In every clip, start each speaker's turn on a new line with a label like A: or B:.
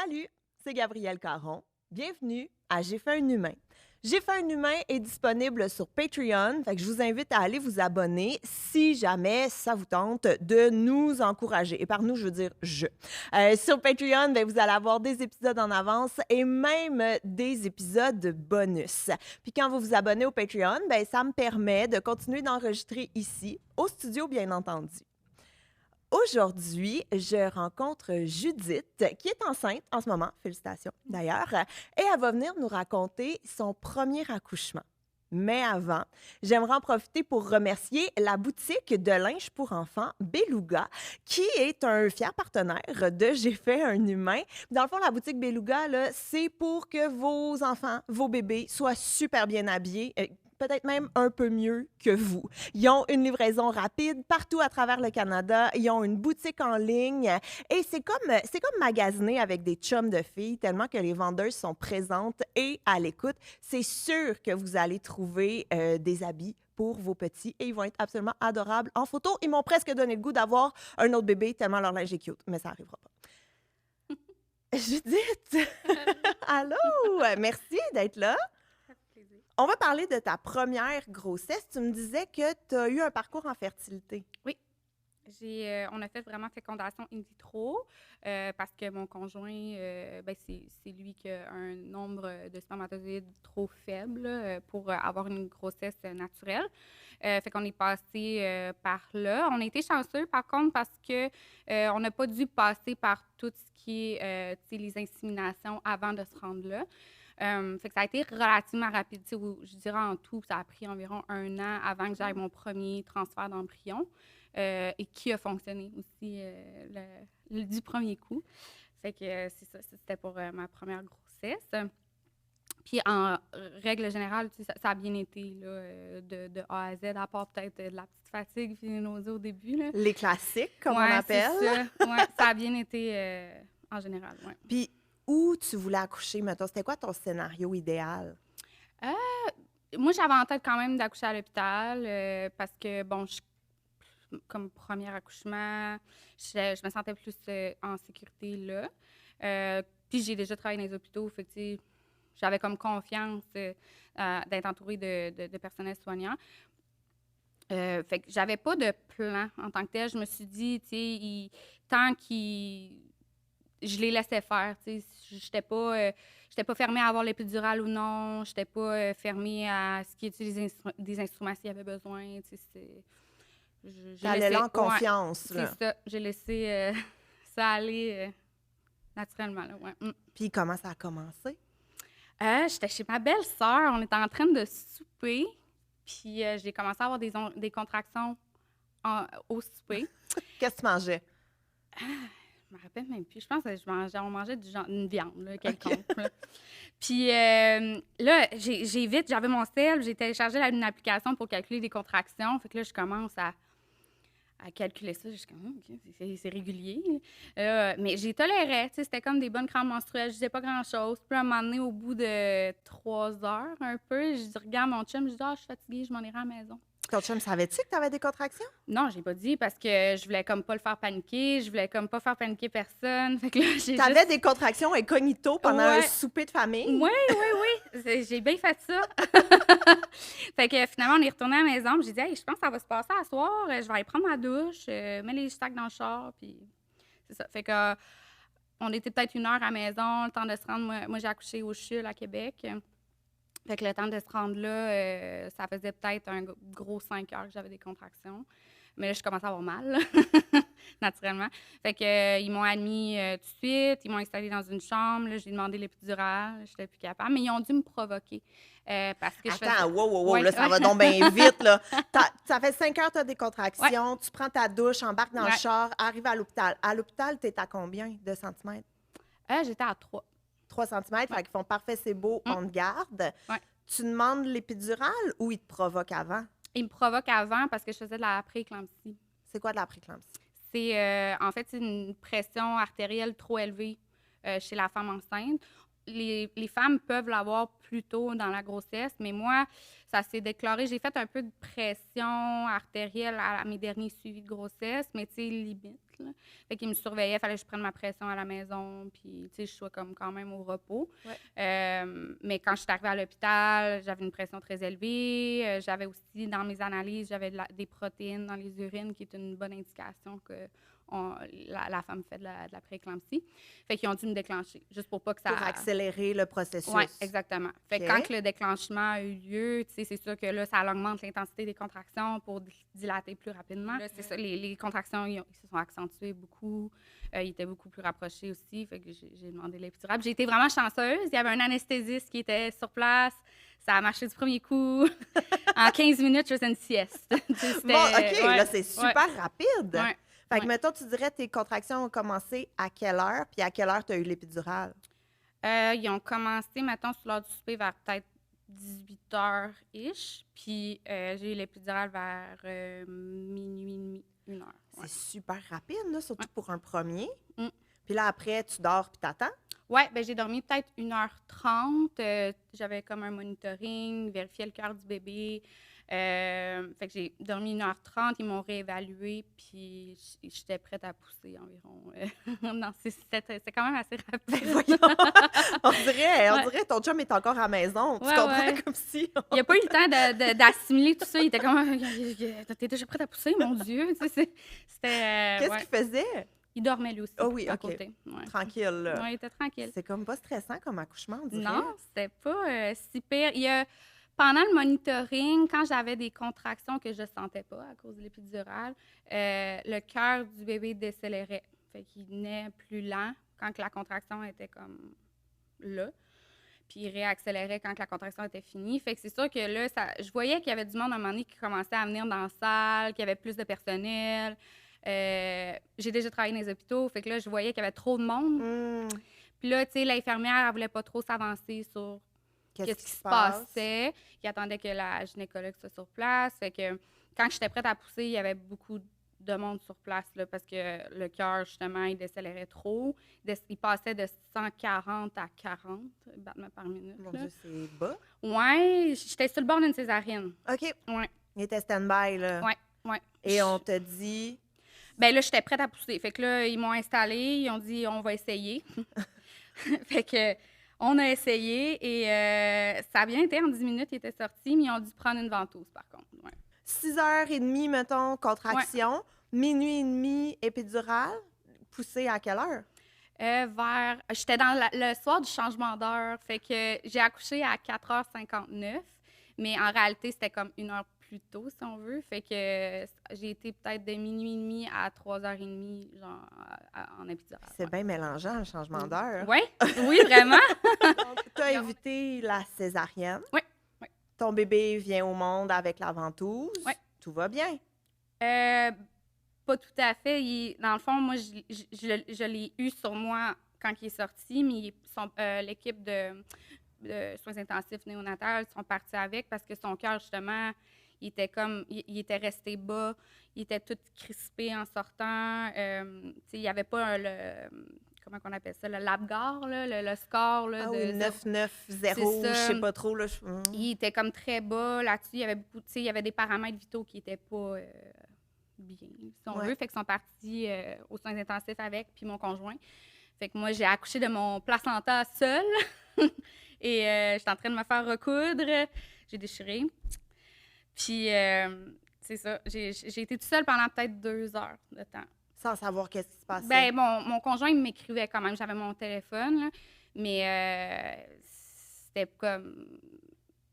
A: Salut, c'est Gabrielle Caron. Bienvenue à J'ai fait un humain. J'ai fait un humain est disponible sur Patreon, fait que je vous invite à aller vous abonner si jamais ça vous tente de nous encourager. Et par nous, je veux dire je. Sur Patreon, ben, vous allez avoir des épisodes en avance et même des épisodes bonus. Puis quand vous vous abonnez au Patreon, ben, ça me permet de continuer d'enregistrer ici, au studio bien entendu. Aujourd'hui, je rencontre Judith, qui est enceinte en ce moment, félicitations d'ailleurs, et elle va venir nous raconter son premier accouchement. Mais avant, j'aimerais en profiter pour remercier la boutique de linge pour enfants Beluga, qui est un fier partenaire de J'ai fait un humain. Dans le fond, la boutique Beluga, là, c'est pour que vos enfants, vos bébés soient super bien habillés, peut-être même un peu mieux que vous. Ils ont une livraison rapide partout à travers le Canada. Ils ont une boutique en ligne et c'est comme magasiner avec des chums de filles tellement que les vendeuses sont présentes et à l'écoute. C'est sûr que vous allez trouver des habits pour vos petits et ils vont être absolument adorables en photo. Ils m'ont presque donné le goût d'avoir un autre bébé tellement leur linge est cute, mais ça n'arrivera pas. Judith! Allô! Merci d'être là. On va parler de ta première grossesse. Tu me disais que tu as eu un parcours en fertilité.
B: Oui. On a fait vraiment fécondation in vitro parce que mon conjoint, c'est lui qui a un nombre de spermatozoïdes trop faible pour avoir une grossesse naturelle. Fait qu'on est passé par là. On a été chanceux, par contre, parce que on n'a pas dû passer par tout ce qui est les inséminations avant de se rendre là. Fait que ça a été relativement rapide. Je dirais en tout, ça a pris environ 1 an avant que j'aille mon premier transfert d'embryon et qui a fonctionné aussi du premier coup. Fait que c'est ça, c'était pour ma première grossesse. Puis en règle générale, ça a bien été là, de A à Z, à part peut-être de la petite fatigue puis des nausées au début. Là.
A: Les classiques, comme on
B: Ouais,
A: appelle.
B: c'est ça. Ouais, ça a bien été en général. Ouais.
A: Puis, où tu voulais accoucher, mettons? C'était quoi ton scénario idéal?
B: Moi, j'avais en tête quand même d'accoucher à l'hôpital parce que, bon, comme premier accouchement, je me sentais plus en sécurité là. Puis j'ai déjà travaillé dans les hôpitaux, fait que, j'avais comme confiance d'être entourée de personnel soignant. Fait que j'avais pas de plan en tant que tel. Je me suis dit, tu sais, tant qu'il... Je les laissais faire, tu sais. J'étais pas fermée à avoir l'épidurale ou non. J'étais pas fermée à ce qui était des instruments s'il y avait besoin, tu sais.
A: T'allais là en confiance,
B: c'est
A: là.
B: ça. J'ai laissé ça aller naturellement, là, ouais.
A: Puis, comment ça a commencé?
B: J'étais chez ma belle-sœur. On était en train de souper. Puis, j'ai commencé à avoir des contractions au souper.
A: Qu'est-ce que tu mangeais?
B: Je me rappelle même plus. Je pense que on mangeait une viande, là, quelconque. Là. Puis là, j'avais mon sel, j'ai téléchargé une application pour calculer les contractions. Fait que là, je commence à calculer ça. Je suis comme, OK, c'est régulier. Mais j'ai toléré. C'était comme des bonnes crampes menstruelles. Je disais pas grand-chose. Puis à un moment donné, au bout de 3 heures, un peu, je regarde mon chum, je dis, je suis fatiguée, je m'en irai à la maison.
A: Ton chum savait-tu que tu avais des contractions?
B: Non, j'ai pas dit parce que je voulais comme pas le faire paniquer. Je voulais comme pas faire paniquer personne. Fait que là, j'ai
A: T'avais des contractions incognito pendant un souper de famille?
B: Oui. J'ai bien fait ça. Fait que finalement, on est retourné à la maison. J'ai dit, hey, je pense que ça va se passer à soir. Je vais aller prendre ma douche, mets les sacs dans le char. Puis c'est ça. Fait que on était peut-être 1 heure à la maison, le temps de se rendre. Moi j'ai accouché au CHUL à Québec. Fait que le temps de se rendre là, ça faisait peut-être un gros 5 heures que j'avais des contractions. Mais là, je commençais à avoir mal, là, naturellement. Fait que ils m'ont admis tout de suite. Ils m'ont installée dans une chambre. Là, j'ai demandé l'épidurale. J'étais plus capable. Mais ils ont dû me provoquer. Parce que
A: Attends, wow,
B: Ouais,
A: là, ça va donc bien vite, là. Ça fait 5 heures que tu as des contractions, tu prends ta douche, embarques dans le char, arrives à l'hôpital. À l'hôpital, tu es à combien de centimètres?
B: J'étais à 3.
A: 3 centimètres, fait qu'ils font parfait, c'est beau, on te garde.
B: Ouais.
A: Tu demandes l'épidurale ou ils te provoquent avant?
B: Ils me provoquent avant parce que je faisais de la pré-éclampsie.
A: C'est quoi de la préclampsie?
B: En fait, c'est une pression artérielle trop élevée chez la femme enceinte. Les femmes peuvent l'avoir plus tôt dans la grossesse, mais moi, ça s'est déclaré. J'ai fait un peu de pression artérielle à mes derniers suivis de grossesse, mais tu sais, limite. là. Fait qu'il me surveillait, il fallait que je prenne ma pression à la maison, puis, tu sais, je sois comme quand même au repos.
A: Ouais.
B: Mais quand je suis arrivée à l'hôpital, j'avais une pression très élevée. J'avais aussi, dans mes analyses, j'avais des protéines dans les urines, qui est une bonne indication que la femme fait de la prééclampsie. Fait qu'ils ont dû me déclencher, juste pour pas que ça...
A: Pour accélérer le processus.
B: Oui, exactement. Fait que quand le déclenchement a eu lieu, tu sais, c'est sûr que là, ça augmente l'intensité des contractions pour dilater plus rapidement. Là, c'est ça, les contractions, ils se sont accentuées beaucoup. Ils étaient beaucoup plus rapprochés aussi. Fait que j'ai demandé l'épidural. J'ai été vraiment chanceuse. Il y avait un anesthésiste qui était sur place. Ça a marché du premier coup. En 15 minutes, je faisais une sieste.
A: Bon, OK, là, c'est super rapide.
B: Ouais.
A: Fait que, mettons, tu dirais tes contractions ont commencé à quelle heure, puis à quelle heure tu as eu l'épidurale?
B: Ils ont commencé, mettons, sur l'heure du souper vers peut-être 18h-ish. Puis j'ai eu l'épidurale vers minuit, 1h.
A: C'est super rapide, là, surtout pour un premier.
B: Mm.
A: Puis là, après, tu dors puis t'attends?
B: Oui, ben j'ai dormi peut-être 1h30. J'avais comme un monitoring, vérifié le cœur du bébé. Fait que j'ai dormi 1h30, ils m'ont réévalué, puis j'étais prête à pousser environ. Non, c'est quand même assez rapide.
A: Voyons. on dirait ton chum est encore à la maison. Tu comprends comme si...
B: Il n'a pas eu le temps d'assimiler tout ça. Il était comme, t'es déjà prête à pousser, mon Dieu. C'était...
A: Qu'est-ce qu'il faisait?
B: Il dormait lui aussi, à
A: OK.
B: côté. Ouais.
A: Tranquille, là.
B: Oui, il était tranquille.
A: C'est comme pas stressant comme accouchement, on dirait.
B: Non, c'était pas si pire. Pendant le monitoring, quand j'avais des contractions que je ne sentais pas à cause de l'épidurale, le cœur du bébé décélérait. Fait qu'il venait plus lent quand la contraction était comme là. Puis il réaccélérait quand la contraction était finie. Fait que c'est sûr que là, je voyais qu'il y avait du monde à un moment donné qui commençait à venir dans la salle, qu'il y avait plus de personnel. J'ai déjà travaillé dans les hôpitaux, fait que là, je voyais qu'il y avait trop de monde. Puis là, tu sais, l'infirmière, elle voulait pas trop s'avancer sur qu'est-ce qui se passait. Il attendait que la gynécologue soit sur place. Fait que quand j'étais prête à pousser, il y avait beaucoup de monde sur place, là, parce que le cœur, justement, il décélérait trop. Il passait de 140 à 40 battements par minute.
A: Mon Dieu, c'est bas.
B: Oui, j'étais sur le bord d'une césarienne.
A: OK.
B: Ouais.
A: Il était stand-by, là.
B: Oui.
A: Et on te dit...
B: Ben là, j'étais prête à pousser. Fait que là, ils m'ont installée. Ils ont dit, on va essayer. Fait que on a essayé et ça a bien été. En 10 minutes, il était sorti, mais ils ont dû prendre une ventouse, par contre. Ouais.
A: 6h30, mettons, contraction. Ouais. Minuit et demi, épidurale. Poussée à quelle heure?
B: J'étais dans le soir du changement d'heure. Fait que j'ai accouché à 4h59, mais en réalité, c'était comme 1 heure plus tôt, si on veut. Fait que j'ai été peut-être de minuit et demi à 3h30, genre, en épidurale.
A: C'est bien mélangeant, le changement d'heure.
B: Oui, oui, vraiment.
A: Tu as évité la césarienne.
B: Oui.
A: Ton bébé vient au monde avec la ventouse.
B: Oui.
A: Tout va bien.
B: Pas tout à fait. Dans le fond, moi, je l'ai eu sur moi quand il est sorti, mais l'équipe de soins intensifs néonatales sont partis avec parce que son cœur, justement, il était resté bas, il était tout crispé en sortant. Il n'y avait pas comment on appelle ça, le LABGAR, là, le score. Là,
A: oui, 9-9-0, je sais pas trop. Là,
B: Il était comme très bas là-dessus. Il y avait il y avait des paramètres vitaux qui n'étaient pas bien, si on veut. Fait qu'ils sont partis aux soins intensifs avec, puis mon conjoint. Fait que moi, j'ai accouché de mon placenta seule. Et j'étais en train de me faire recoudre. J'ai déchiré. Puis, c'est ça. J'ai été toute seule pendant peut-être 2 heures de temps.
A: Sans savoir qu'est-ce qui se passait?
B: Ben mon conjoint, il m'écrivait quand même. J'avais mon téléphone, là, mais c'était comme...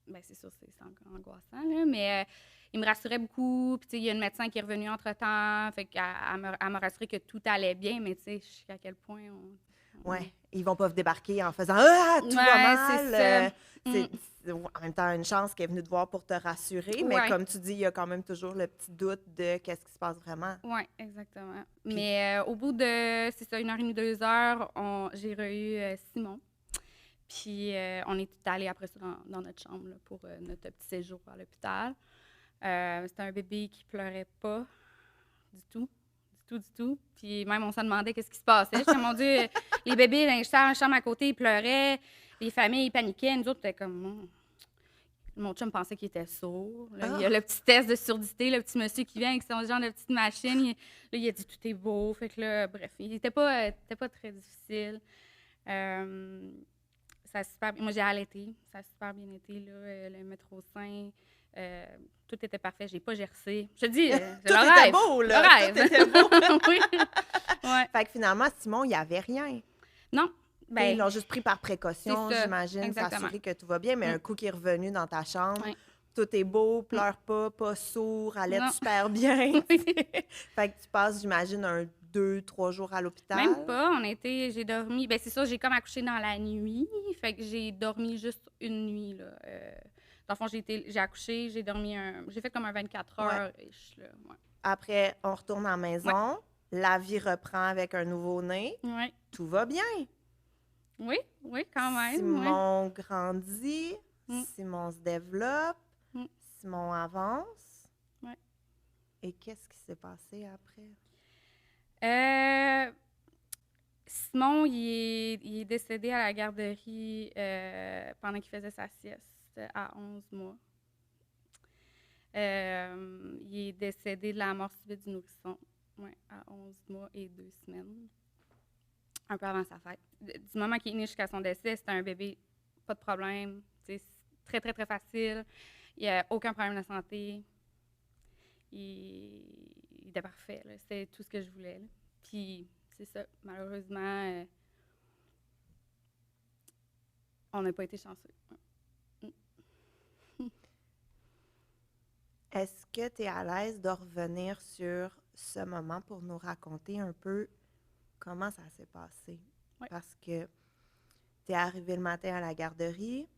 B: Ben c'est sûr, c'est encore angoissant, là, mais il me rassurait beaucoup. Puis, tu sais, il y a une médecin qui est revenue entre-temps. Fait qu'elle me rassurait que tout allait bien, mais tu sais, je sais à quel point
A: Oui, ils vont pas débarquer en faisant « Ah, tout va mal! » C'est en même temps une chance qu'elle est venue te voir pour te rassurer, mais comme tu dis, il y a quand même toujours le petit doute de qu'est-ce qui se passe vraiment.
B: Oui, exactement. Puis, mais au bout de, c'est ça, 1h30, 2 heures, j'ai eu Simon. Puis on est tout allés après ça dans notre chambre là, pour notre petit séjour à l'hôpital. C'était un bébé qui pleurait pas du tout. Puis même, on se demandait qu'est-ce qui se passait. J'étais, mon Dieu, les bébés dans la chambre à côté, ils pleuraient. Les familles, ils paniquaient. Nous autres, c'était comme... Mon chum pensait qu'il était sourd. Là,
A: Ah!
B: il y a le petit test de surdité, le petit monsieur qui vient avec son genre de petite machine. Il a dit tout est beau. Fait que là, bref, il était pas très difficile. Ça a super, moi, j'ai allaité. Ça a super bien été, là, le mettre au sein. Tout était parfait. J'ai pas gercé. Je te dis, c'est
A: Tout
B: le
A: était
B: rêve.
A: beau,
B: Le
A: là!
B: rêve.
A: Tout était beau!
B: Oui. Ouais.
A: Fait que finalement, Simon, il n'y avait rien.
B: Non,
A: Ils
B: ben,
A: l'ont juste pris par précaution,
B: c'est ça,
A: j'imagine,
B: exactement.
A: s'assurer que tout va bien. Mais un
B: Mm.
A: coup qu'il est revenu dans ta chambre,
B: Ouais.
A: tout est beau, pleure pas sourd, allait
B: Non.
A: super bien.
B: Oui.
A: Fait que tu passes, j'imagine, 2, 3 jours à
B: Même
A: l'hôpital.
B: pas, j'ai dormi, ben c'est ça, j'ai comme accouché dans la nuit, fait que j'ai dormi juste une nuit, là. Dans le fond, j'ai accouché, j'ai fait comme un 24
A: Ouais.
B: heures, là, ouais.
A: Après, on retourne à la maison. La vie reprend avec un nouveau-né.
B: Ouais.
A: Tout va bien.
B: Oui, quand même,
A: Simon grandit.
B: Mm.
A: Simon se développe.
B: Mm.
A: Simon avance.
B: Ouais.
A: Et qu'est-ce qui s'est passé après?
B: Simon, il est décédé à la garderie pendant qu'il faisait sa sieste à 11 mois. Il est décédé de la mort subite du nourrisson, à 11 mois et 2 semaines, un peu avant sa fête. Du moment qu'il est né jusqu'à son décès, c'était un bébé, pas de problème, c'est très, très, très facile. Il n'y a aucun problème de santé. Il était parfait, là. C'était tout ce que je voulais, là. Puis, c'est ça, malheureusement, on n'a pas été chanceux.
A: Est-ce que tu es à l'aise de revenir sur ce moment pour nous raconter un peu comment ça s'est passé?
B: Oui.
A: Parce que tu es arrivé le matin à la garderie.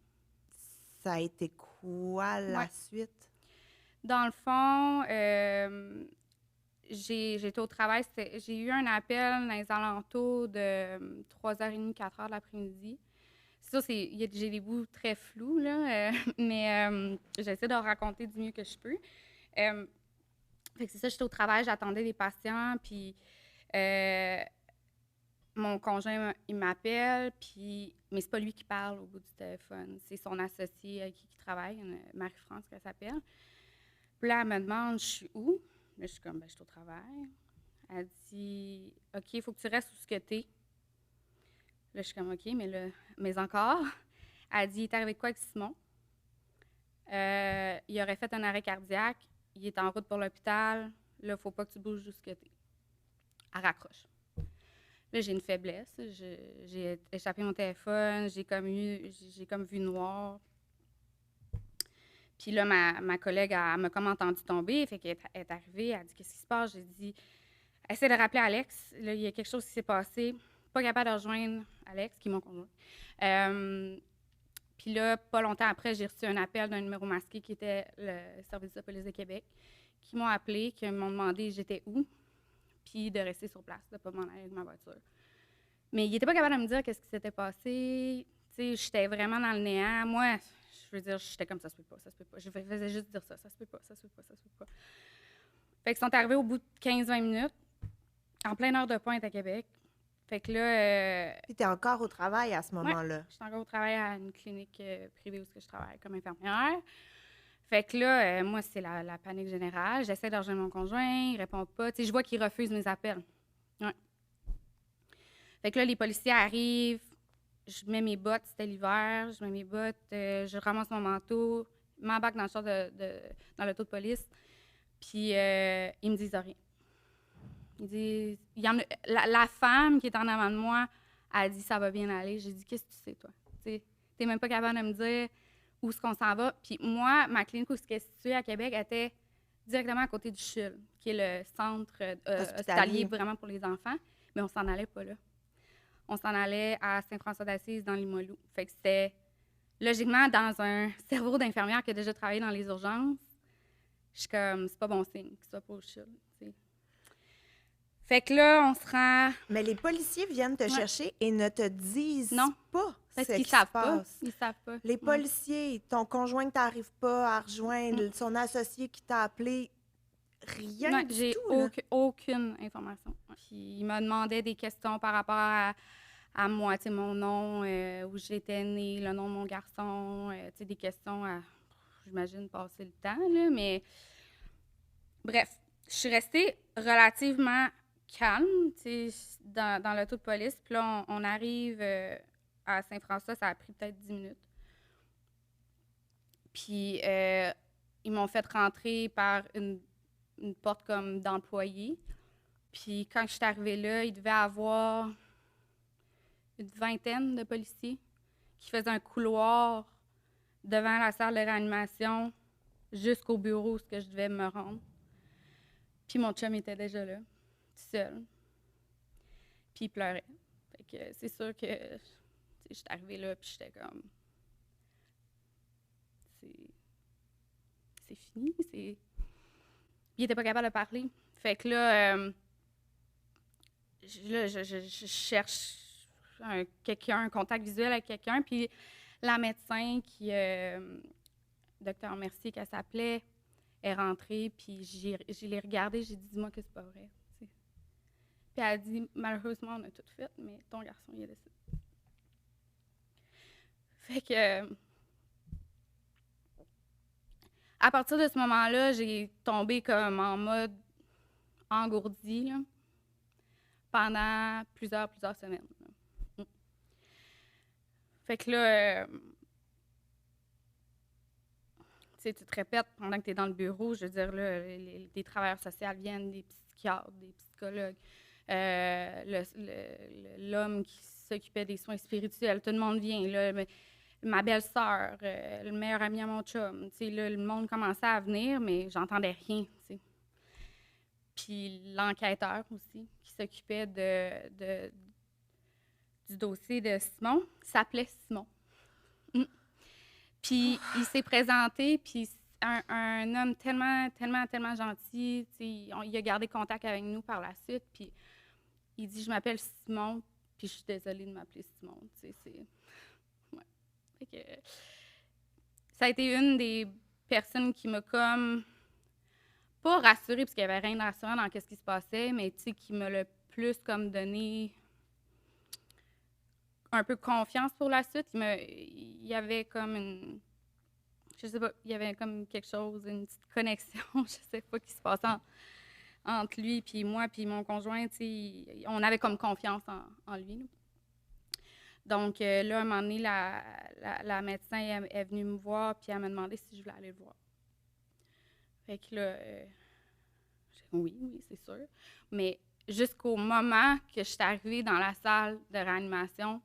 A: Ça a été quoi la suite?
B: Dans le fond, j'étais au travail. J'ai eu un appel dans les alentours de 3h30, 4h de l'après-midi. C'est ça, j'ai des bouts très flous, là, mais j'essaie de le raconter du mieux que je peux. Fait que c'est ça, j'étais au travail, j'attendais des patients, puis mon conjoint, il m'appelle, mais c'est pas lui qui parle au bout du téléphone. C'est son associé avec qui travaille, Marie-France, qu'elle s'appelle. Puis là, elle me demande, je suis où? Là, je suis comme, ben, je suis au travail. Elle dit, OK, il faut que tu restes où ce que t'es. Là, je suis comme, OK, mais encore. Elle dit, il est arrivé quoi avec Simon? Il aurait fait un arrêt cardiaque. Il est en route pour l'hôpital. Là, il ne faut pas que tu bouges jusqu'à t'es. Elle raccroche. Là, j'ai une faiblesse. J'ai échappé mon téléphone. J'ai comme vu noir. Puis là, ma collègue, elle m'a comme entendu tomber. Fait qu'elle est arrivée. Elle a dit, qu'est-ce qui se passe? J'ai dit, essaie de rappeler Alex. Là, il y a quelque chose qui s'est passé. Pas capable de rejoindre Alex, qui est mon conjoint. Puis là, pas longtemps après, j'ai reçu un appel d'un numéro masqué qui était le service de police de Québec, qui m'ont appelé, qui m'ont demandé j'étais où, puis de rester sur place, de ne pas m'en aller avec ma voiture. Mais il n'était pas capable de me dire qu'est-ce qui s'était passé. Tu sais, j'étais vraiment dans le néant. Moi, je veux dire, j'étais comme ça se peut pas, ça se peut pas. Je faisais juste dire ça se peut pas, ça se peut pas, ça se peut pas. Fait qu'ils sont arrivés au bout de 15-20 minutes, en pleine heure de pointe à Québec. Fait que là...
A: Puis t'es encore au travail à ce moment-là?
B: Ouais, je suis encore au travail à une clinique privée où je travaille comme infirmière. Fait que là, moi, c'est la panique générale. J'essaie de rejoindre mon conjoint, il répond pas. Tu sais, je vois qu'il refuse mes appels. Ouais. Fait que là, les policiers arrivent, je mets mes bottes, c'était l'hiver, je mets mes bottes, je ramasse mon manteau, m'embarque dans le char dans l'auto de police, puis ils me disent rien. Ils disent, la femme qui est en avant de moi, elle dit ça va bien aller. J'ai dit, qu'est-ce que tu sais, toi? Tu n'es même pas capable de me dire où est-ce qu'on s'en va. Puis moi, ma clinique où est située à Québec était directement à côté du CHUL, qui est le centre hospitalier vraiment pour les enfants. Mais on s'en allait pas là. On s'en allait à Saint-François-d'Assise, dans Limoilou. Fait que c'était logiquement dans un cerveau d'infirmière qui a déjà travaillé dans les urgences. Je suis comme, c'est pas bon signe qu'il soit pas au CHUL. Fait que là, on se rend...
A: Mais les policiers viennent te chercher et ne te disent pas
B: parce
A: ce
B: qu'ils
A: qui
B: savent
A: se passe.
B: Ils savent pas.
A: Les policiers, ton conjoint que t'arrives pas à rejoindre, son associé qui t'a appelé, rien du
B: j'ai
A: tout.
B: Aucune information. Puis il m'a demandé des questions par rapport à moi, tu sais, mon nom, où j'étais née, le nom de mon garçon, tu sais, des questions j'imagine, passer le temps, là, mais bref, je suis restée relativement calme, tu sais, dans l'auto de police. Puis là, on arrive à Saint-François, ça a pris peut-être 10 minutes. Puis ils m'ont fait rentrer par une porte comme d'employés. Puis quand je suis arrivée là, il devait y avoir une vingtaine de policiers qui faisaient un couloir devant la salle de réanimation jusqu'au bureau où je devais me rendre. Puis mon chum était déjà là, tout seul. Puis il pleurait. Fait que c'est sûr que j'étais arrivée là, puis j'étais comme... C'est fini, c'est... Il était pas capable de parler. Fait que là, je cherche un contact visuel avec quelqu'un, puis la médecin qui... Docteur Mercier, qu'elle s'appelait, est rentrée, puis je l'ai regardée, j'ai dit, dis-moi que c'est pas vrai. T'sais. Puis elle a dit, malheureusement, on a tout fait, mais ton garçon, il est décédé. Fait que, à partir de ce moment-là, j'ai tombé comme en mode engourdi, là, pendant plusieurs semaines. Là. Fait que là, tu te répètes pendant que tu es dans le bureau, je veux dire, là, des travailleurs sociaux viennent, des psychiatres, des psychologues, l'homme qui s'occupait des soins spirituels, tout le monde vient, là, ma belle-sœur, le meilleur ami à mon chum, là, le monde commençait à venir, mais j'entendais rien, t'sais. Puis l'enquêteur aussi, qui s'occupait du dossier de Simon, s'appelait Simon. Puis il s'est présenté, puis un homme tellement gentil, il a gardé contact avec nous par la suite, puis il dit, je m'appelle Simon, puis je suis désolée de m'appeler Simon, c'est... Ouais. Fait que, ça a été une des personnes qui m'a comme, pas rassurée, parce qu'il n'y avait rien de rassurant dans ce qui se passait, mais qui m'a le plus comme donné un peu confiance pour la suite. Il y avait comme une... Je sais pas, il y avait comme quelque chose, une petite connexion, je sais pas, qui se passait entre lui puis moi puis mon conjoint. On avait comme confiance en lui. Là. Donc là, à un moment donné, la médecin est venue me voir puis elle m'a demandé si je voulais aller le voir. Fait que là, j'ai dit oui, c'est sûr. Mais jusqu'au moment que je suis arrivée dans la salle de réanimation,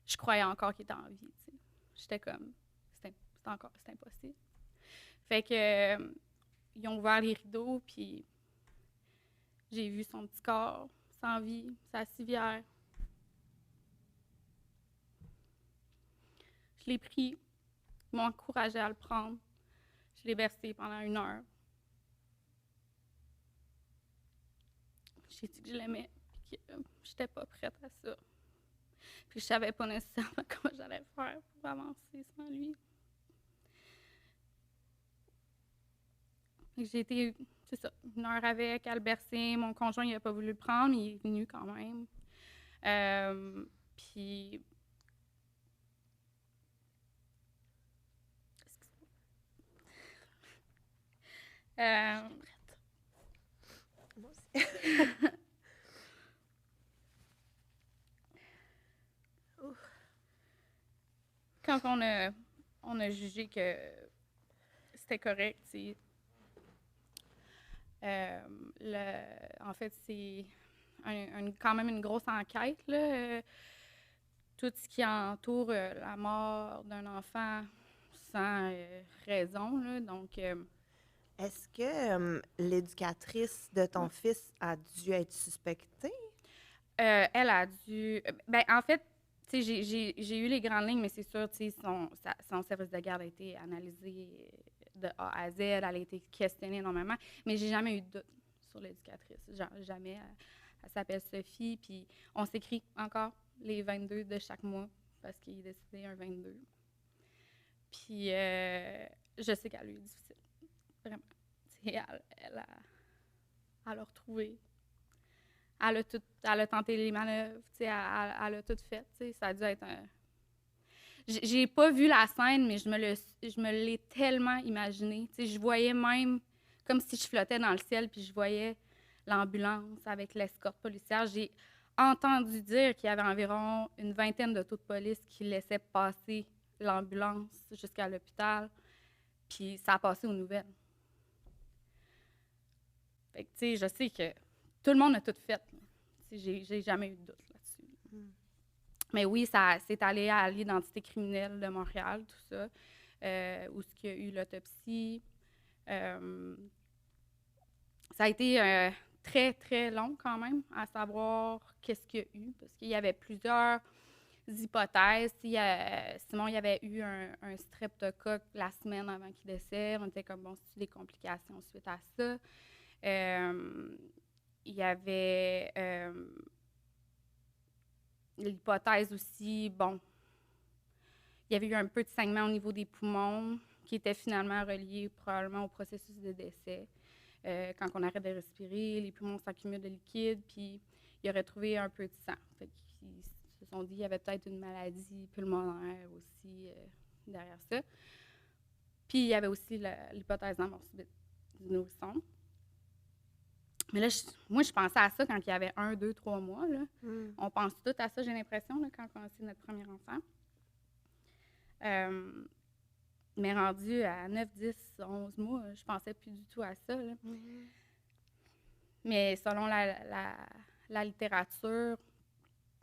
B: je croyais encore qu'il était en vie. T'sais. J'étais comme, c'est impossible. Fait que ils ont ouvert les rideaux, puis j'ai vu son petit corps sans vie, sa civière. Je l'ai pris, ils m'ont encouragée à le prendre. Je l'ai versé pendant 1 heure. J'ai dit que je l'aimais, puis que j'étais pas prête à ça. Puis je savais pas nécessairement comment j'allais faire pour avancer sans lui. J'ai été, c'est ça, 1 heure avec, à le bercer. Mon conjoint, il n'a pas voulu le prendre, mais il est venu quand même. Puis...
A: Moi aussi.
B: Quand on a jugé que c'était correct, en fait, c'est quand même une grosse enquête, là, tout ce qui entoure la mort d'un enfant sans raison. Là, donc,
A: est-ce que l'éducatrice de ton fils a dû être suspectée?
B: Elle a dû... Ben, en fait, j'ai eu les grandes lignes, mais c'est sûr, son service de garde a été analysé de A à Z, elle a été questionnée énormément, mais j'ai jamais eu de doute sur l'éducatrice. Jamais. Elle s'appelle Sophie, puis on s'écrit encore les 22 de chaque mois, parce qu'il est décédé un 22. Puis je sais qu'elle a eu difficile, vraiment. Elle a retrouvé. Elle a tenté les manœuvres, elle a tout fait. Ça a dû être un... J'ai pas vu la scène, mais je me l'ai tellement imaginé. Tu sais, je voyais même comme si je flottais dans le ciel, puis je voyais l'ambulance avec l'escorte policière. J'ai entendu dire qu'il y avait environ une vingtaine d'autos de police qui laissaient passer l'ambulance jusqu'à l'hôpital, puis ça a passé aux nouvelles. Fait que, tu sais, je sais que tout le monde a tout fait. J'ai jamais eu de doute là-dessus. Mais oui, c'est allé à l'identité criminelle de Montréal, tout ça, où il y a eu l'autopsie. Ça a été très, très long quand même à savoir qu'est-ce qu'il y a eu, parce qu'il y avait plusieurs hypothèses. Simon, il y avait eu un streptocoque la semaine avant qu'il décède. On était comme, bon, c'est des complications suite à ça. Il y avait l'hypothèse aussi, bon, il y avait eu un peu de saignement au niveau des poumons qui était finalement relié probablement au processus de décès. Quand on arrête de respirer, les poumons s'accumulent de liquide, puis il aurait trouvé un peu de sang. Fait qu'ils se sont dit qu'il y avait peut-être une maladie pulmonaire aussi derrière ça. Puis il y avait aussi l'hypothèse de la mort subite du nourrisson. Mais là, moi, je pensais à ça quand il y avait 1, 2, 3 mois. Là. On pense tout à ça, j'ai l'impression, là, quand on a eu notre premier enfant. Mais rendu à 9, 10, 11 mois, je pensais plus du tout à ça. Là. Mais selon la littérature,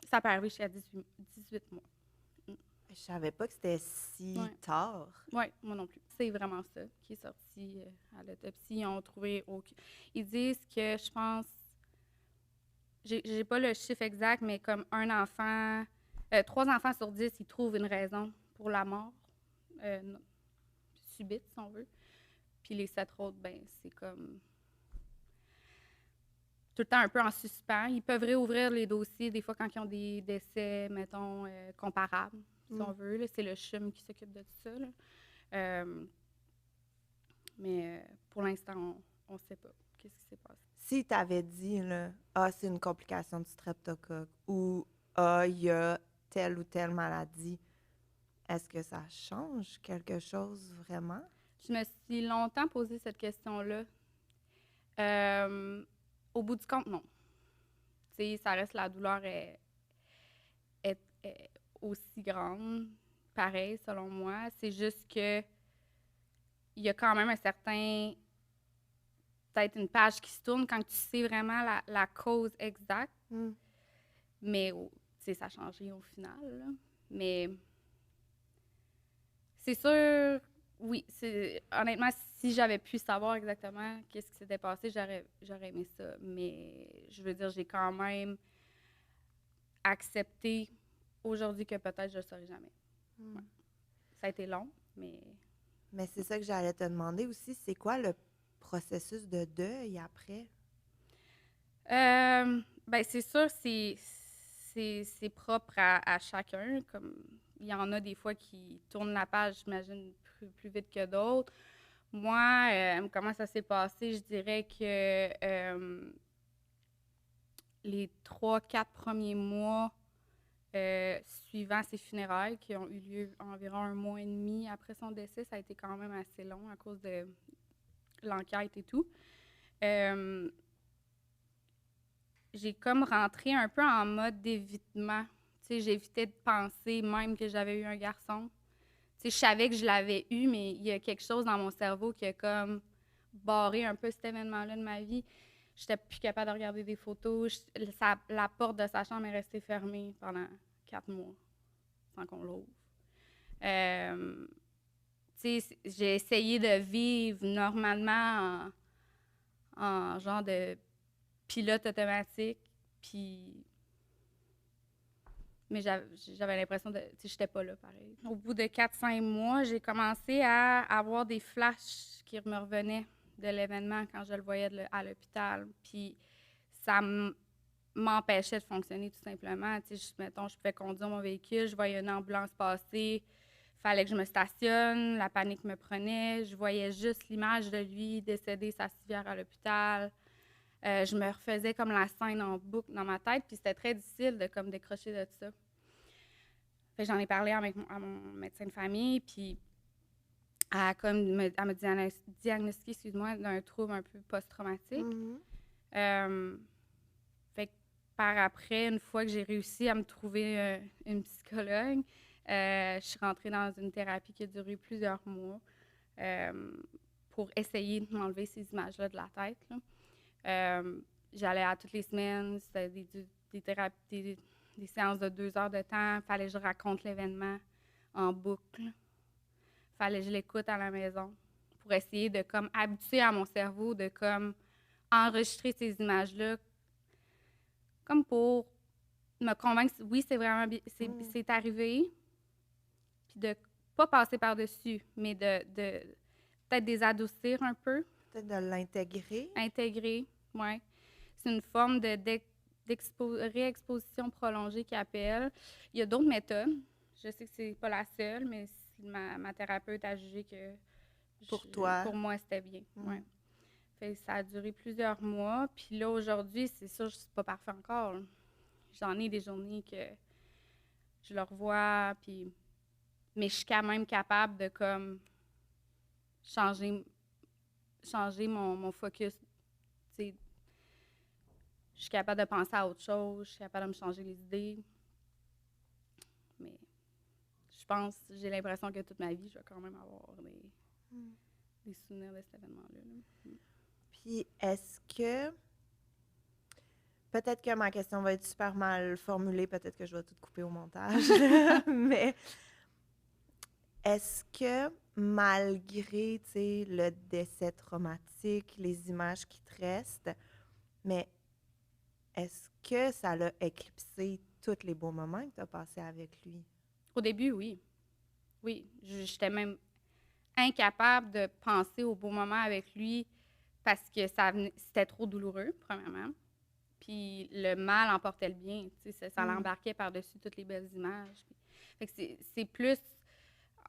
B: ça peut arriver jusqu'à 18 mois.
A: Je savais pas que c'était si tard.
B: Oui, moi non plus. C'est vraiment ça qui est sorti à l'autopsie. Ils ont trouvé aucun. Ils disent que, je pense, j'ai pas le chiffre exact, mais comme 3 enfants sur 10, ils trouvent une raison pour la mort subite, si on veut. Puis les 7 autres, ben c'est comme tout le temps un peu en suspens. Ils peuvent réouvrir les dossiers des fois quand ils ont des décès, mettons, comparables, si on veut. Là. C'est le CHUM qui s'occupe de tout ça. Là. Mais pour l'instant, on ne sait pas qu'est-ce qui s'est passé.
A: Si tu avais dit, là, c'est une complication du streptocoque ou il y a telle ou telle maladie, est-ce que ça change quelque chose vraiment?
B: Je me suis longtemps posé cette question-là. Au bout du compte, non. T'sais, ça reste, la douleur est aussi grande, pareil, selon moi. C'est juste que il y a quand même un certain... peut-être une page qui se tourne quand tu sais vraiment la cause exacte. Mais, ça a changé au final. Là. Mais c'est sûr... Oui, honnêtement, si j'avais pu savoir exactement qu'est-ce qui s'était passé, j'aurais aimé ça. Mais je veux dire, j'ai quand même accepté aujourd'hui que peut-être je ne le saurais jamais. Ouais. Ça a été long, mais...
A: Mais c'est ça que j'allais te demander aussi. C'est quoi le processus de deuil après?
B: Ben c'est sûr, c'est propre à chacun. Comme il y en a des fois qui tournent la page, j'imagine, plus vite que d'autres. Moi, comment ça s'est passé? Je dirais que les 3-4 premiers mois suivant ses funérailles, qui ont eu lieu environ 1 mois et demi après son décès, ça a été quand même assez long à cause de l'enquête et tout. J'ai comme rentré un peu en mode d'évitement. Tu sais, j'évitais de penser même que j'avais eu un garçon. Tu sais, je savais que je l'avais eu, mais il y a quelque chose dans mon cerveau qui a comme barré un peu cet événement-là de ma vie. J'étais plus capable de regarder des photos. La porte de sa chambre est restée fermée pendant 4 mois, sans qu'on l'ouvre. Tu sais, j'ai essayé de vivre normalement en genre de pilote automatique, puis... Mais j'avais l'impression de... Tu sais, j'étais pas là, pareil. Au bout de 4-5 mois, j'ai commencé à avoir des flashs qui me revenaient de l'événement quand je le voyais à l'hôpital. Puis ça m'empêchait de fonctionner, tout simplement. Tu sais, mettons, je pouvais conduire mon véhicule, je voyais une ambulance passer, fallait que je me stationne, la panique me prenait, je voyais juste l'image de lui décédé sa civière à l'hôpital. Je me refaisais comme la scène en boucle dans ma tête, puis c'était très difficile de comme décrocher de ça. Fait que j'en ai parlé à mon médecin de famille, puis elle m'a diagnostiqué, excuse-moi, d'un trouble un peu post-traumatique. Fait que par après, une fois que j'ai réussi à me trouver une psychologue, je suis rentrée dans une thérapie qui a duré plusieurs mois pour essayer de m'enlever ces images-là de la tête, là. J'allais à toutes les semaines, c'était des thérapies, des séances de 2 heures de temps. Il fallait que je raconte l'événement en boucle. Il fallait que je l'écoute à la maison pour essayer de comme habituer à mon cerveau de comme enregistrer ces images-là comme pour me convaincre, oui, c'est vraiment c'est arrivé, puis de pas passer par-dessus, mais de peut-être des adoucir un peu.
A: Peut-être de l'intégrer.
B: Intégrer, oui. C'est une forme de réexposition prolongée qu'ils appellent. Il y a d'autres méthodes. Je sais que c'est pas la seule, mais ma thérapeute a jugé que pour moi, c'était bien. Ouais. Fait que ça a duré plusieurs mois. Puis là, aujourd'hui, c'est sûr, je suis pas parfaite encore. Là. J'en ai des journées que je le revois, puis... mais je suis quand même capable de comme changer mon focus. T'sais, je suis capable de penser à autre chose, je suis capable de me changer les idées. Mais je pense, j'ai l'impression que toute ma vie, je vais quand même avoir des souvenirs de cet événement-là. Là.
A: Puis, est-ce que... Peut-être que ma question va être super mal formulée, peut-être que je vais tout couper au montage, mais est-ce que malgré, tu sais, le décès traumatique, les images qui te restent, mais est-ce que ça l'a éclipsé tous les beaux moments que tu as passés avec lui?
B: Au début, oui. Oui, j'étais même incapable de penser aux beaux moments avec lui parce que c'était trop douloureux, premièrement. Puis le mal emportait le bien, tu sais, ça l'embarquait par-dessus toutes les belles images. Fait que c'est plus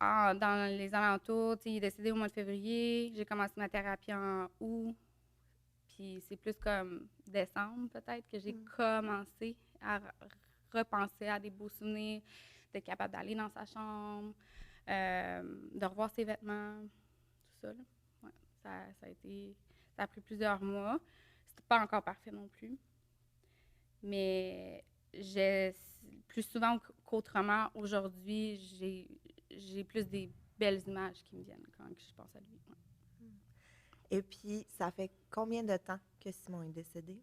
B: dans les alentours, tu sais, il est décédé au mois de février, j'ai commencé ma thérapie en août, puis c'est plus comme décembre peut-être que j'ai commencé à repenser à des beaux souvenirs, d'être capable d'aller dans sa chambre, de revoir ses vêtements, tout ça, là. Ouais, ça a pris plusieurs mois. C'était pas encore parfait non plus. Mais plus souvent qu'autrement, aujourd'hui, j'ai plus des belles images qui me viennent quand je pense à lui. Ouais.
A: Et puis, ça fait combien de temps que Simon est décédé?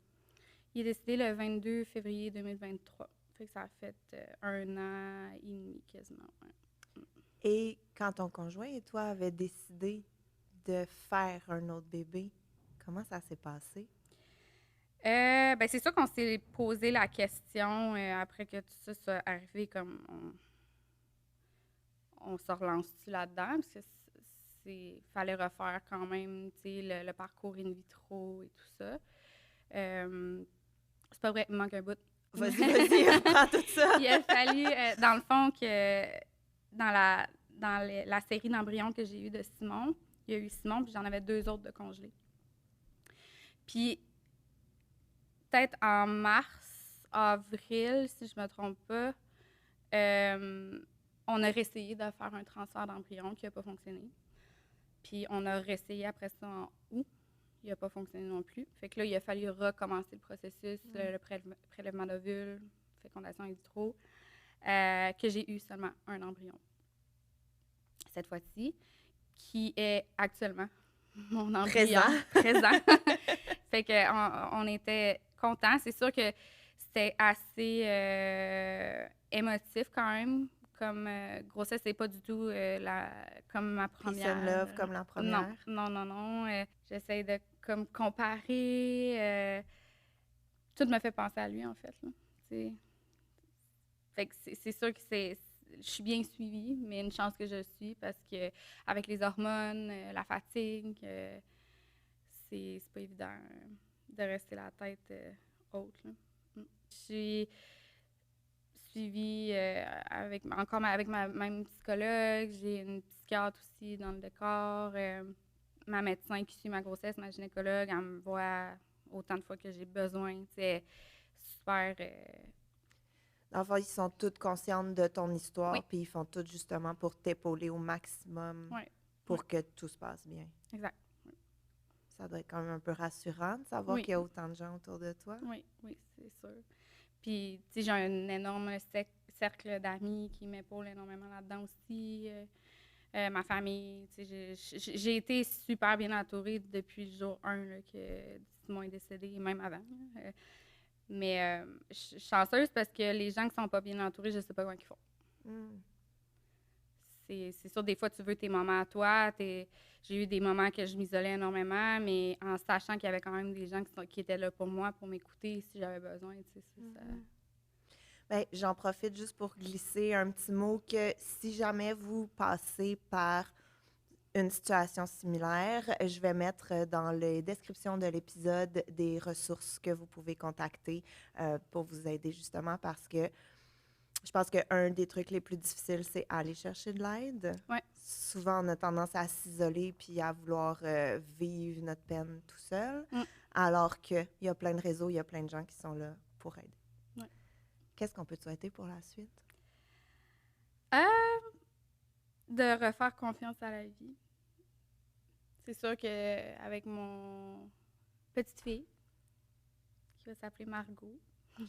B: Il est décédé le 22 février 2023. Fait que ça a fait 1 an et demi quasiment. Ouais.
A: Et quand ton conjoint et toi avaient décidé de faire un autre bébé, comment ça s'est passé?
B: Ben c'est sûr qu'on s'est posé la question après que tout ça soit arrivé, comme on se relance-tu là-dedans? Parce que fallait refaire quand même le parcours in vitro et tout ça. C'est pas vrai, il me manque un bout.
A: Vas-y, reprends tout ça.
B: Il a fallu, dans le fond, que dans la série d'embryons que j'ai eue de Simon, il y a eu Simon, puis j'en avais 2 autres de congelés. Puis, peut-être en mars, avril, si je me trompe pas, on a réessayé de faire un transfert d'embryon qui n'a pas fonctionné. Puis on a réessayé après ça en août. Il n'a pas fonctionné non plus. Fait que là, il a fallu recommencer le processus, le prélèvement d'ovules, fécondation in vitro, que j'ai eu seulement un embryon. Cette fois-ci, qui est actuellement mon embryon. Présent. Fait qu'on était contents. C'est sûr que c'était assez émotif quand même. Comme grossesse, c'est pas du tout comme ma première.
A: Peace and love comme la première.
B: Non. J'essaie de comme comparer. Tout me fait penser à lui, en fait. Là. Fait que c'est sûr que je suis bien suivie, mais une chance que je suis parce que avec les hormones, la fatigue, c'est pas évident de rester la tête haute. Là. Je suis suivie encore avec ma même psychologue. J'ai une psychiatre aussi dans le décor. Ma médecin qui suit ma grossesse, ma gynécologue, elle me voit autant de fois que j'ai besoin. C'est super...
A: Dans le fond, ils sont toutes conscientes de ton histoire,
B: Oui.
A: puis ils font tout justement pour t'épauler au maximum
B: Oui,
A: pour que tout se passe bien.
B: exact.
A: Ça doit être quand même un peu rassurant de savoir
B: Oui.
A: qu'il y a autant de gens autour de toi.
B: Oui, c'est sûr. Puis, tu sais, j'ai un énorme cercle d'amis qui m'épaulent énormément là-dedans aussi. Ma famille, tu sais, j'ai été super bien entourée depuis le jour 1 là, que Simon est décédé, et même avant. Là. Mais je suis chanceuse parce que les gens qui sont pas bien entourés, je sais pas comment ils font.
A: Mm.
B: C'est sûr, des fois, tu veux tes moments à toi. J'ai eu des moments que je m'isolais énormément, mais en sachant qu'il y avait quand même des gens qui étaient là pour moi, pour m'écouter si j'avais besoin. Tu sais, c'est ça.
A: Ben, j'en profite juste pour glisser un petit mot que si jamais vous passez par une situation similaire, je vais mettre dans les descriptions de l'épisode des ressources que vous pouvez contacter pour vous aider justement parce que je pense qu'un des trucs les plus difficiles, c'est aller chercher de l'aide.
B: Ouais.
A: Souvent, on a tendance à s'isoler puis à vouloir vivre notre peine tout seul,
B: Mm.
A: alors qu'il y a plein de réseaux, il y a plein de gens qui sont là pour aider.
B: Ouais.
A: Qu'est-ce qu'on peut te souhaiter pour la suite?
B: De refaire confiance à la vie. C'est sûr qu'avec mon petite fille, qui va s'appeler Margot,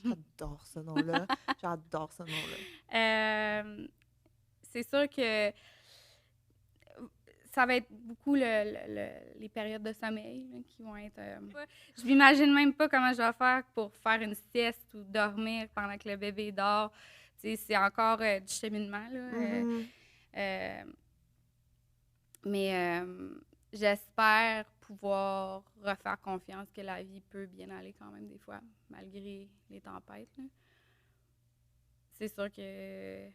A: J'adore ce nom-là. J'adore ce nom-là.
B: c'est sûr que ça va être beaucoup les périodes de sommeil là, qui vont être... je m'imagine même pas comment je vais faire pour faire une sieste ou dormir pendant que le bébé dort. Tu sais, c'est encore du cheminement. Là, mais j'espère pouvoir refaire confiance que la vie peut bien aller quand même des fois, malgré les tempêtes. Là. C'est sûr que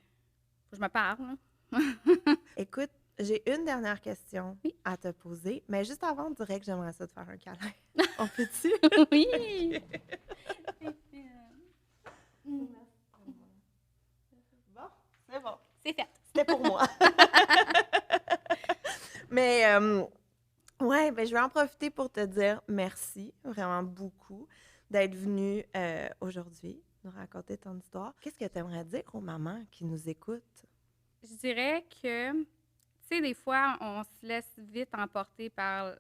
B: faut que je me parle. Là.
A: Écoute, j'ai une dernière question
B: Oui.
A: à te poser, mais juste avant, on dirait que j'aimerais ça te faire un câlin. On peut-tu?
B: Oui!
A: Bon, c'est bon.
B: C'est fait.
A: C'était pour moi. Mais, ouais, ben, je vais en profiter pour te dire merci vraiment beaucoup d'être venue aujourd'hui nous raconter ton histoire. Qu'est-ce que tu aimerais dire aux mamans qui nous écoutent?
B: Je dirais que, tu sais, des fois, on se laisse vite emporter par...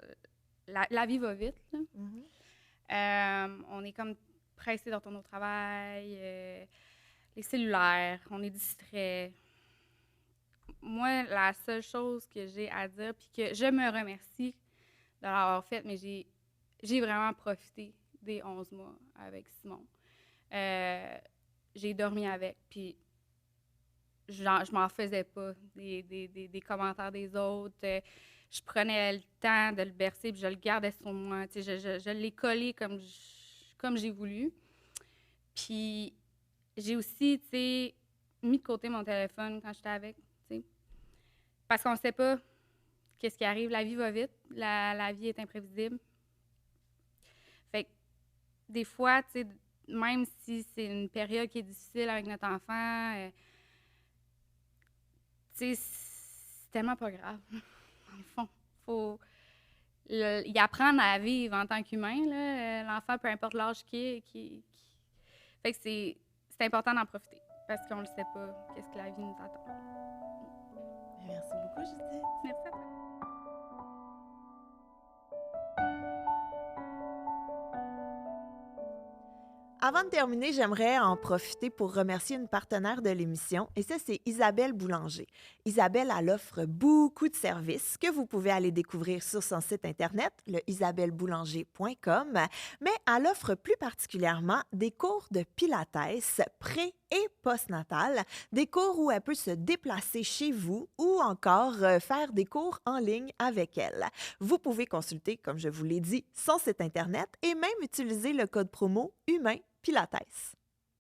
B: La vie va vite, là. On est comme pressé de retourner au travail, les cellulaires, on est distrait. Moi, la seule chose que j'ai à dire, puis que je me remercie de l'avoir fait, mais j'ai vraiment profité des 11 mois avec Simon. J'ai dormi avec, puis je m'en faisais pas des commentaires des autres. Je prenais le temps de le bercer, puis je le gardais sur moi. Tu sais, je l'ai collé comme j'ai voulu. Puis j'ai aussi, tu sais, mis de côté mon téléphone quand j'étais avec, tu sais. Parce qu'on ne sait pas qu'est-ce qui arrive. La vie va vite. La vie est imprévisible. Fait que des fois, tu sais, même si c'est une période qui est difficile avec notre enfant, tu sais, c'est tellement pas grave. Dans le fond, faut y apprendre à vivre en tant qu'humain, là. L'enfant, peu importe l'âge Fait que c'est important d'en profiter parce qu'on ne sait pas qu'est-ce que la vie nous attend.
A: Merci beaucoup, Judith.
B: Merci à toi.
A: Avant de terminer, j'aimerais en profiter pour remercier une partenaire de l'émission, et ça, c'est Isabelle Boulanger. Isabelle, elle offre beaucoup de services que vous pouvez aller découvrir sur son site Internet, le isabelleboulanger.com, mais elle offre plus particulièrement des cours de pilates pré- et postnatal, des cours où elle peut se déplacer chez vous ou encore faire des cours en ligne avec elle. Vous pouvez consulter, comme je vous l'ai dit, son site Internet et même utiliser le code promo Humain Pilates.